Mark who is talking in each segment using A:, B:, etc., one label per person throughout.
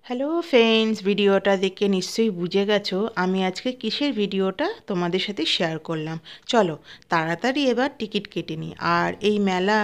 A: Hello friends, ভিডিওটা দেখে নিশ্চয়ই বুঝে গেছো আমি আজকে কিসের ভিডিওটা তোমাদের সাথে শেয়ার করলাম। চলো তাড়াতাড়ি এবার টিকিট কেটে নিই। আর এই মেলা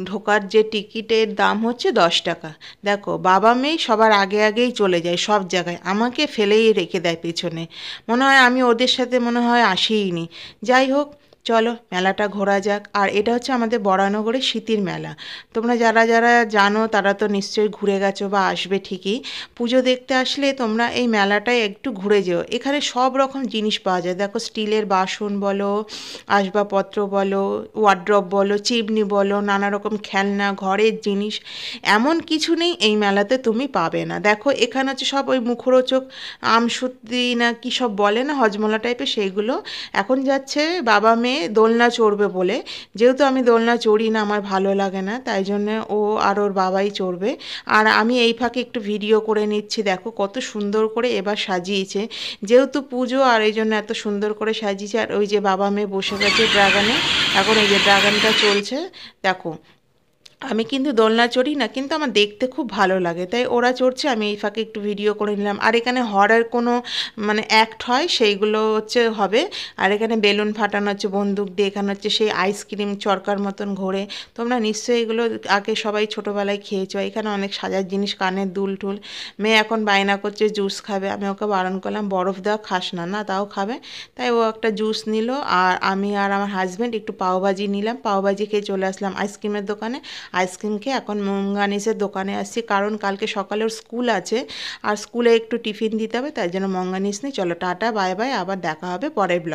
A: ঢোকার যে টিকিটের দাম হচ্ছে 10 টাকা। দেখো বাবা মেয়ে সবার আগে আগেই চলে যায় সব জায়গায়, আমাকে ফেলেই রেখে দেয় পেছনে। মনে হয় আমি ওদের সাথে মনে হয় আসিই নি। যাই হোক, চলো মেলাটা ঘোরা যাক। আর এটা হচ্ছে আমাদের বরানগরের স্মৃতির মেলা। তোমরা যারা যারা জানো তারা তো নিশ্চয়ই ঘুরে গেছো বা আসবে ঠিকই। পুজো দেখতে আসলে তোমরা এই মেলাটায় একটু ঘুরে যেও, এখানে সব রকম জিনিস পাওয়া যায়। দেখো স্টিলের বাসন বলো, আসবাবপত্র বলো, ওয়ার্ড্রপ বলো, চিমনি বলো, নানা রকম খেলনা, ঘরের জিনিস, এমন কিছু নেই এই মেলাতে তুমি পাবে না। দেখো এখানে হচ্ছে সব ওই মুখরোচক আমসত্ত্বী না কি সব বলে না, হজমলা টাইপের, সেইগুলো। এখন যাচ্ছে বাবা মেয়ে দোলনা চড়বে বলে। যেহেতু আমি দোলনা চড়ি না, আমার ভালো লাগে না, তাই জন্যে ও আর ওর বাবাই চড়বে। আর আমি এই ফাঁকে একটু ভিডিও করে নিচ্ছি। দেখো কত সুন্দর করে এবার সাজিয়েছে, যেহেতু পুজো আর এই জন্য এত সুন্দর করে সাজিয়েছে। আর ওই যে বাবা মেয়ে বসে গেছে ড্রাগনে, এখন এই যে ড্রাগনটা চলছে। দেখো আমি কিন্তু দোলনা চড়ি না, কিন্তু আমার দেখতে খুব ভালো লাগে, তাই ওরা চড়ছে, আমি এই ফাঁকে একটু ভিডিও করে নিলাম। আর এখানে হরের কোনো মানে অ্যাক্ট হয় সেইগুলো হচ্ছে হবে। আর এখানে বেলুন ফাটানো হচ্ছে বন্দুক দিয়ে, এখানে হচ্ছে সেই আইসক্রিম চরকার মতন ঘোরে। তোমরা নিশ্চয়ই এগুলো আগে সবাই ছোটোবেলায় খেয়েছো। এখানে অনেক সাজার জিনিস, কানের দুল টুল। মেয়ে এখন বায়না করছে জুস খাবে, আমি ওকে বারণ করলাম বরফ দেওয়া খাস না, না তাও খাবে। তাই ও একটা জুস নিল, আর আমি আর আমার হাজব্যান্ড একটু পাওভাজি নিলাম, পাওভাজি খেয়ে চলে আসলাম আইসক্রিমের দোকানে। আইসক্রিম খেয়ে এখন মঙ্গানিসের দোকানে আসছি, কারণ কালকে সকালে ওর স্কুল আছে, আর স্কুলে একটু টিফিন দিতে হবে, তাই জন্য মঙ্গানিস নিই। চলো টাটা বাই বাই, আবার দেখা হবে পরের ব্লগ।